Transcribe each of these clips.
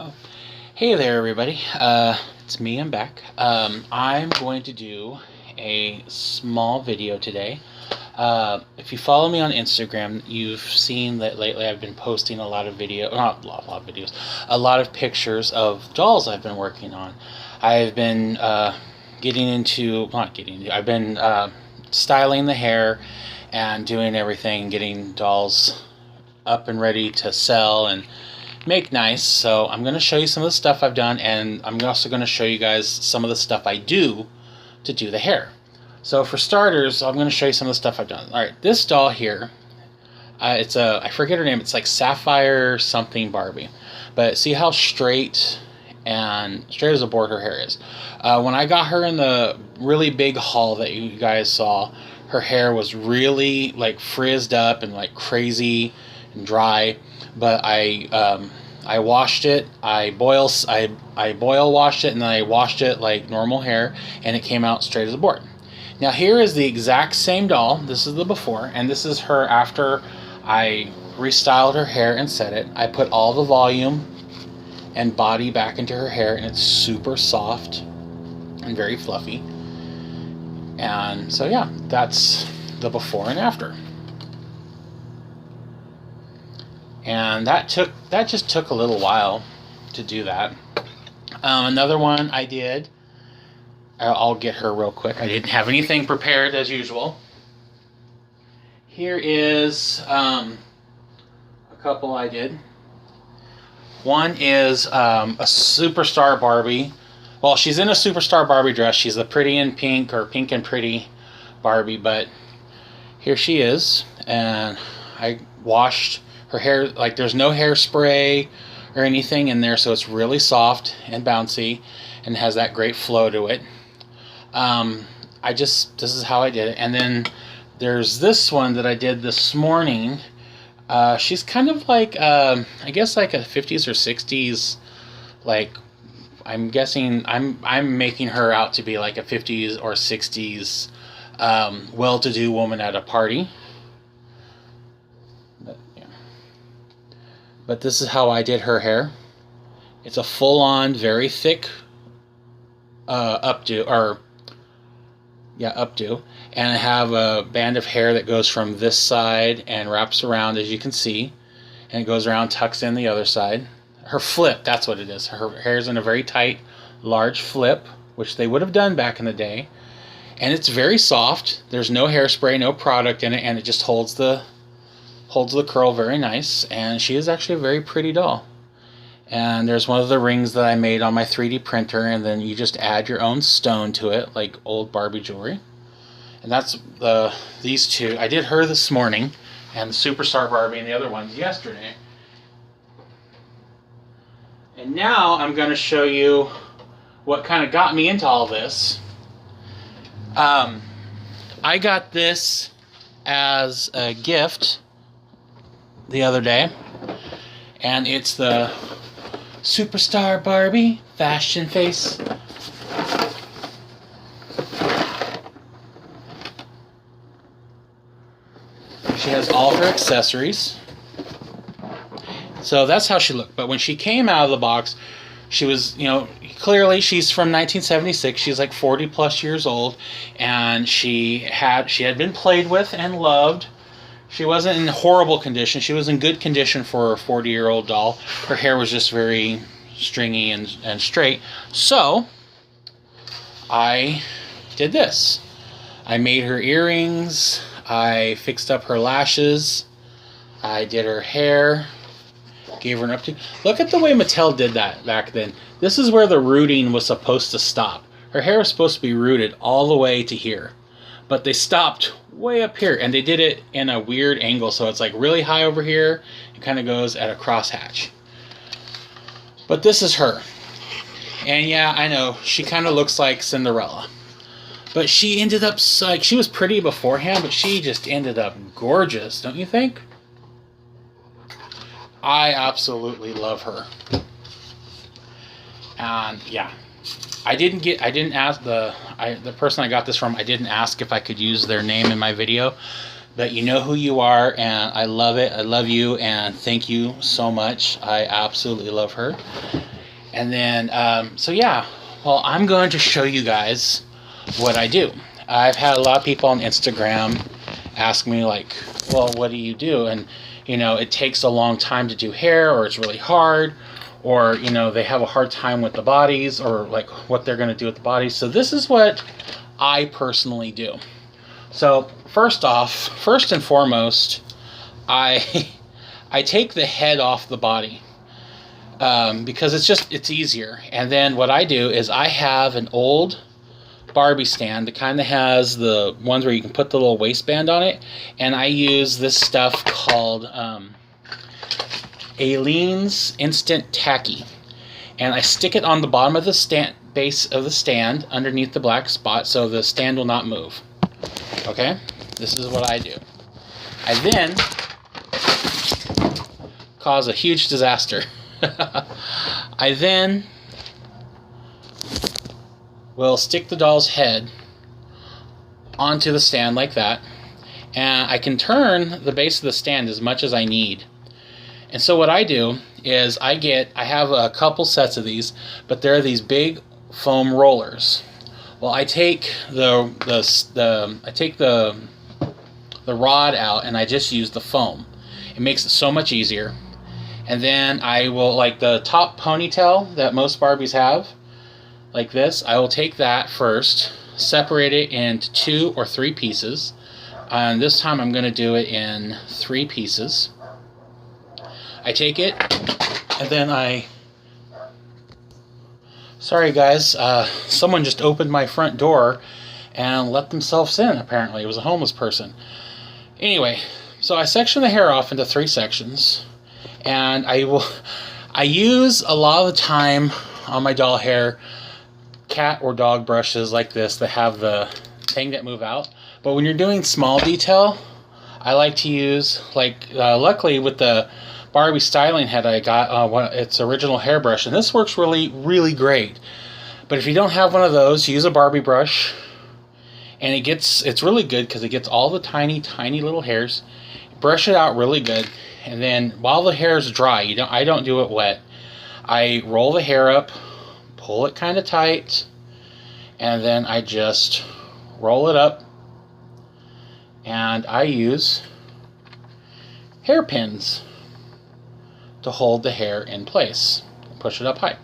Oh, hey there, everybody. It's me. I'm back. I'm going to do a small video today. If you follow me on Instagram, you've seen that lately I've been posting a lot of not a lot of videos, a lot of pictures of dolls I've been working on. I've been I've been styling the hair and doing everything, getting dolls up and ready to sell and make nice. So I'm going to show you some of the stuff I've done, and I'm also going to show you guys some of the stuff I do to do the hair. So for starters, I'm going to show you some of the stuff I've done. Alright, this doll here, I forget her name, it's like Sapphire something Barbie. But see how straight as a board her hair is. When I got her in the really big haul that you guys saw, her hair was really like frizzed up and like crazy and dry. But I washed it. I boil washed it, and then I washed it like normal hair, and it came out straight as a board. Now here is the exact same doll. This is the before, and this is her after I restyled her hair and set it. I put all the volume and body back into her hair, and it's super soft and very fluffy. And so yeah, that's the before and after. And that just took a little while to do that. Another one I did, I'll get her real quick. I didn't have anything prepared as usual. Here is a couple I did. One is a Superstar Barbie. Well, she's in a Superstar Barbie dress. She's the Pretty in Pink or Pink and Pretty Barbie, but here she is. And I washed her hair, like there's no hairspray or anything in there, so it's really soft and bouncy and has that great flow to it. This is how I did it. And then there's this one that I did this morning. She's kind of like, I guess like a 50s or 60s, like, I'm guessing, I'm making her out to be like a 50s or 60s well-to-do woman at a party. But this is how I did her hair. It's a full-on, very thick updo, and I have a band of hair that goes from this side and wraps around, as you can see, and it goes around, tucks in the other side. Her flip, that's what it is. Her hair's in a very tight, large flip, which they would have done back in the day, and it's very soft. There's no hairspray, no product in it, and it just holds the curl very nice, and she is actually a very pretty doll. And there's one of the rings that I made on my 3D printer, and then you just add your own stone to it, like old Barbie jewelry. And that's these two. I did her this morning, and the Superstar Barbie and the other ones yesterday. And now I'm going to show you what kind of got me into all this. I got this as a gift the other day, and it's the Superstar Barbie Fashion Face. She has all her accessories. So that's how she looked. But when she came out of the box, she was, clearly she's from 1976. She's like 40 plus years old, and she had been played with and loved. She wasn't in horrible condition. She was in good condition for a 40-year-old doll. Her hair was just very stringy and straight. So I did this. I made her earrings. I fixed up her lashes. I did her hair. Gave her an updo. Look at the way Mattel did that back then. This is where the rooting was supposed to stop. Her hair was supposed to be rooted all the way to here, but they stopped way up here, and they did it in a weird angle, so it's like really high over here. It kind of goes at a crosshatch. But this is her, and yeah, I know she kind of looks like Cinderella, but she ended up like, she was pretty beforehand, but she just ended up gorgeous, don't you think? I absolutely love her. And yeah, I didn't ask the person I got this from. I didn't ask if I could use their name in my video, But you know who you are, and I love it. I love you, and thank you so much. I absolutely love her. And then, so yeah, well, I'm going to show you guys what I do. I've had a lot of people on Instagram ask me, like, well, what do you do? And, you know, it takes a long time to do hair, or it's really hard, or, you know, they have a hard time with the bodies, or like what they're going to do with the bodies. So this is what I personally do. So first and foremost, I take the head off the body, because it's easier. And then what I do is I have an old Barbie stand that kind of has the ones where you can put the little waistband on it, and I use this stuff called Aleene's Instant Tacky, and I stick it on the bottom of the base of the stand underneath the black spot so the stand will not move. Okay, this is what I do. I then cause a huge disaster. I then will stick the doll's head onto the stand like that, and I can turn the base of the stand as much as I need. And so what I do is I have a couple sets of these, but they're these big foam rollers. Well, I take the rod out, and I just use the foam. It makes it so much easier. And then I will, like the top ponytail that most Barbies have, like this, I will take that first, separate it into 2 or 3 pieces. And this time I'm going to do it in 3 pieces. I take it, and then sorry guys, someone just opened my front door and let themselves in, apparently. It was a homeless person. Anyway, so I section the hair off into 3 sections, and I use a lot of the time on my doll hair cat or dog brushes like this that have the thing that move out. But when you're doing small detail, I like to use, luckily with the Barbie styling head, I got its original hairbrush, and this works really, really great. But if you don't have one of those, use a Barbie brush, and it's really good because it gets all the tiny, tiny little hairs. Brush it out really good, and then while the hair is dry, I don't do it wet. I roll the hair up, pull it kind of tight, and then I just roll it up, and I use hairpins to hold the hair in place, push it up high.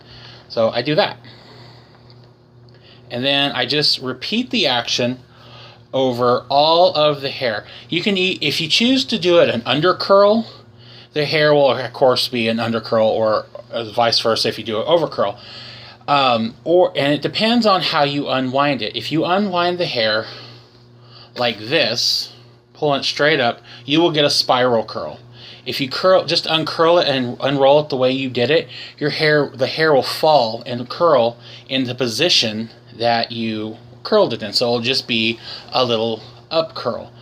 So I do that, and then I just repeat the action over all of the hair. You can if you choose to do it an under curl, the hair will of course be an under curl, or vice versa if you do an over curl. And it depends on how you unwind it. If you unwind the hair like this, pulling it straight up, you will get a spiral curl. If you just uncurl it and unroll it the way you did it, the hair will fall and curl in the position that you curled it in. So it'll just be a little up curl.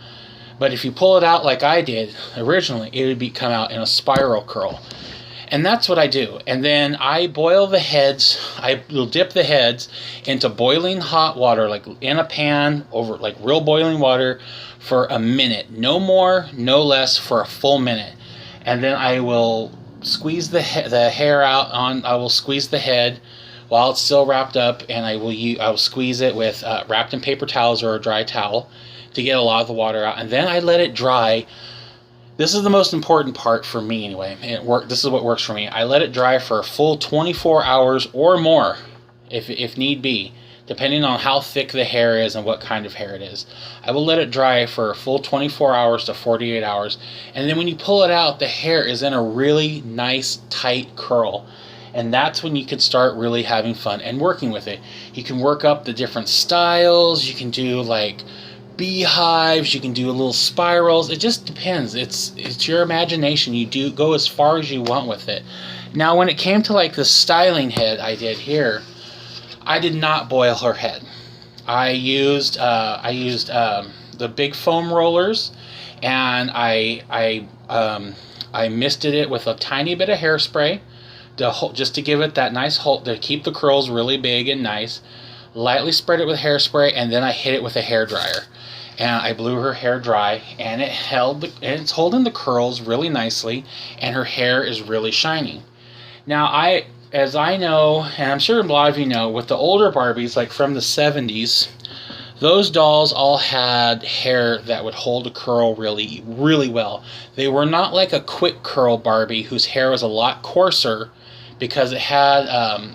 But if you pull it out like I did originally, it would come out in a spiral curl. And that's what I do. And then I boil the heads. I will dip the heads into boiling hot water, like in a pan over like real boiling water, for a minute. No more, no less, for a full minute. And then I will squeeze the hair out I will squeeze the head while it's still wrapped up, and I will squeeze it with wrapped in paper towels or a dry towel to get a lot of the water out. And then I let it dry. This is the most important part for me anyway. This is what works for me. I let it dry for a full 24 hours or more, if need be, depending on how thick the hair is and what kind of hair it is. I will let it dry for a full 24 hours to 48 hours. And then when you pull it out, the hair is in a really nice, tight curl. And that's when you can start really having fun and working with it. You can work up the different styles. You can do like beehives. You can do little spirals. It just depends. It's your imagination. You go as far as you want with it. Now, when it came to like the styling head I did here, I did not boil her head. I used the big foam rollers, and I misted it with a tiny bit of hairspray, just to give it that nice hold, to keep the curls really big and nice. Lightly spread it with hairspray, and then I hit it with a hair dryer. and I blew her hair dry, and it's holding the curls really nicely, and her hair is really shiny. Now, as I know, and I'm sure a lot of you know, with the older Barbies, like from the 70s, those dolls all had hair that would hold a curl really, really well. They were not like a quick curl Barbie whose hair was a lot coarser because it had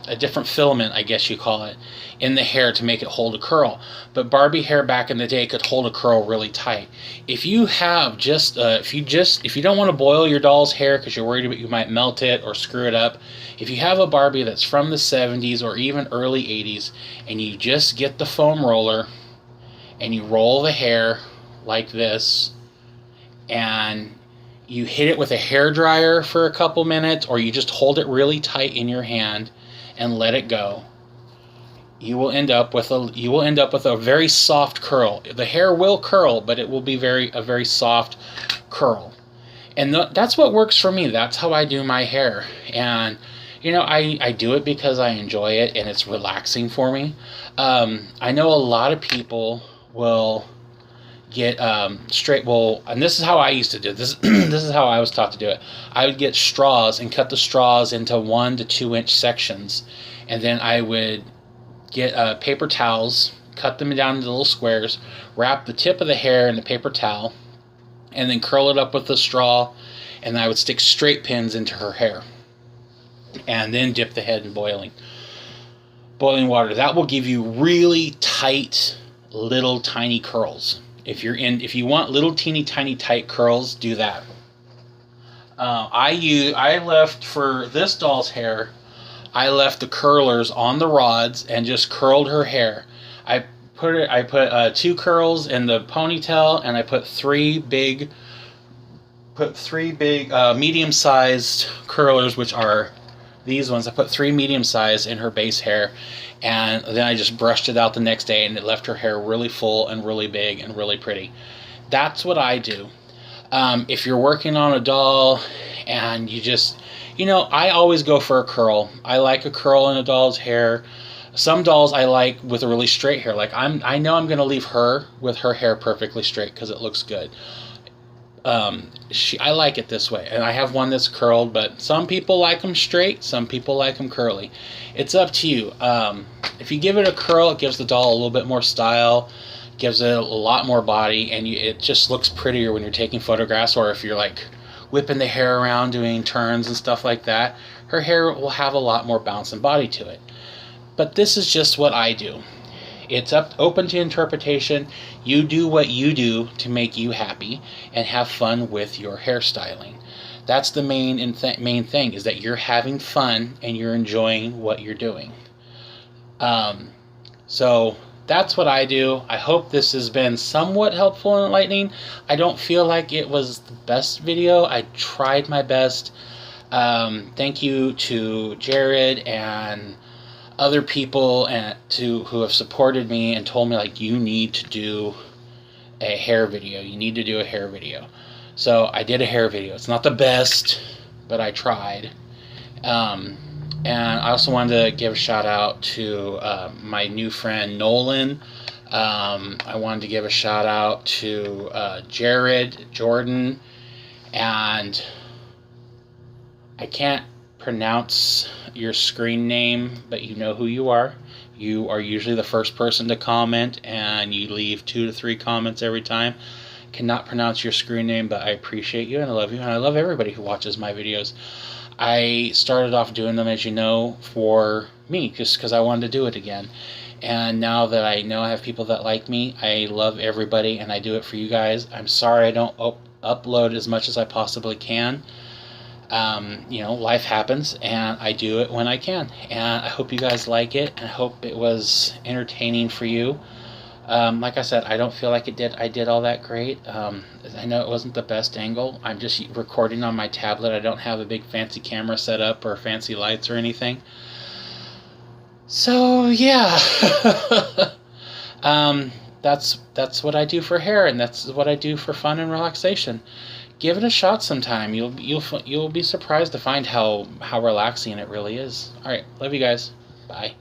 a different filament, I guess you call it, in the hair to make it hold a curl. But Barbie hair back in the day could hold a curl really tight. If you have if you don't want to boil your doll's hair because you're worried about you might melt it or screw it up, if you have a Barbie that's from the 70s or even early 80s, and you just get the foam roller and you roll the hair like this, and you hit it with a hair dryer for a couple minutes, or you just hold it really tight in your hand and let it go, you will end up with a very soft curl. The hair will curl, but it will be a very soft curl. And that's what works for me. That's how I do my hair. And I do it because I enjoy it and it's relaxing for me. I know a lot of people will get and this is how I used to do it. This is how I was taught to do it. I would get straws and cut the straws into 1 to 2 inch sections, and then I would get paper towels, cut them down into little squares, wrap the tip of the hair in the paper towel, and then curl it up with the straw, and I would stick straight pins into her hair, and then dip the head in boiling water. That will give you really tight, little tiny curls. If you want little teeny tiny tight curls, do that. I left for this doll's hair, I left the curlers on the rods and just curled her hair. I put 2 curls in the ponytail, and I put three big medium-sized curlers, which are these ones. I put 3 medium-sized in her base hair, and then I just brushed it out the next day, and it left her hair really full and really big and really pretty. That's what I do. If you're working on a doll and I always go for a curl. I like a curl in a doll's hair. Some dolls I like with a really straight hair. Like I know I'm going to leave her with her hair perfectly straight because it looks good. I like it this way, and I have one that's curled, but some people like them straight, some people like them curly. It's up to you. If you give it a curl, it gives the doll a little bit more style, gives it a lot more body, and it just looks prettier when you're taking photographs, or if you're like whipping the hair around doing turns and stuff like that. Her hair will have a lot more bounce and body to it. But this is just what I do. It's open to interpretation. You do what you do to make you happy and have fun with your hairstyling. That's the main thing, is that you're having fun and you're enjoying what you're doing. So that's what I do. I hope this has been somewhat helpful and enlightening. I don't feel like it was the best video. I tried my best. Thank you to Jared and other people who have supported me and told me, like, you need to do a hair video. You need to do a hair video. So I did a hair video. It's not the best, but I tried. And I also wanted to give a shout out to my new friend Nolan. I wanted to give a shout out to Jordan, and I can't pronounce your screen name, but you know who you are. You are usually the first person to comment, and you leave 2 to 3 comments every time. Cannot pronounce your screen name, but I appreciate you and I love you, and I love everybody who watches my videos. I started off doing them, as you know, for me, just because I wanted to do it again. And now that I know I have people that like me, I love everybody, and I do it for you guys. I'm sorry I don't upload as much as I possibly can. Life happens, and I do it when I can. And I hope you guys like it, and I hope it was entertaining for you. Like I said, I don't feel like I did all that great. I know it wasn't the best angle. I'm just recording on my tablet. I don't have a big fancy camera set up or fancy lights or anything. So yeah, that's what I do for hair, and that's what I do for fun and relaxation. Give it a shot sometime. You'll be surprised to find how relaxing it really is. All right, love you guys. Bye.